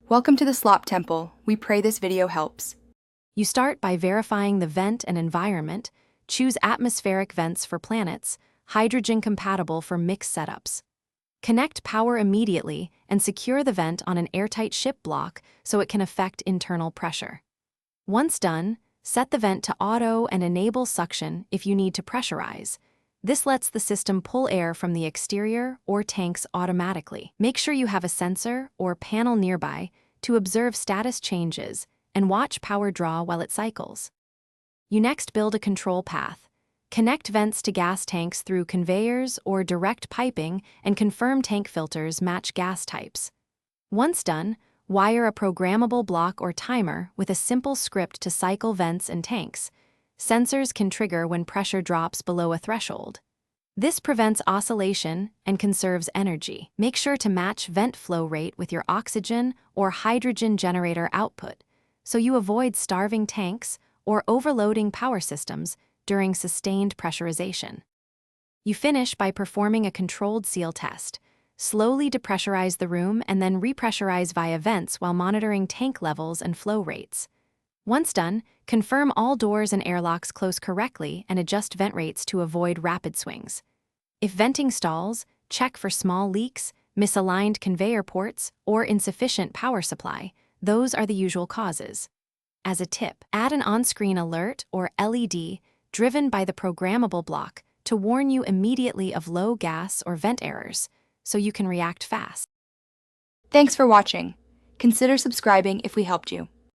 Welcome to the Slop Temple. We pray this video helps. You start by verifying the vent and environment. Choose atmospheric vents for planets, hydrogen compatible for mixed setups. Connect power immediately and secure the vent on an airtight ship block so it can affect internal pressure. Once done, set the vent to auto and enable suction if you need to pressurize. This lets the system pull air from the exterior or tanks automatically. Make sure you have a sensor or panel nearby to observe status changes and watch power draw while it cycles. You next build a control path. Connect vents to gas tanks through conveyors or direct piping and confirm tank filters match gas types. Once done, wire a programmable block or timer with a simple script to cycle vents and tanks. Sensors can trigger when pressure drops below a threshold. This prevents oscillation and conserves energy. Make sure to match vent flow rate with your oxygen or hydrogen generator output, so you avoid starving tanks or overloading power systems during sustained pressurization. You finish by performing a controlled seal test. Slowly depressurize the room and then repressurize via vents while monitoring tank levels and flow rates. Once done, confirm all doors and airlocks close correctly and adjust vent rates to avoid rapid swings. If venting stalls, check for small leaks, misaligned conveyor ports, or insufficient power supply. Those are the usual causes. As a tip, add an on-screen alert or LED driven by the programmable block to warn you immediately of low gas or vent errors, so you can react fast. Thanks for watching. Consider subscribing if we helped you.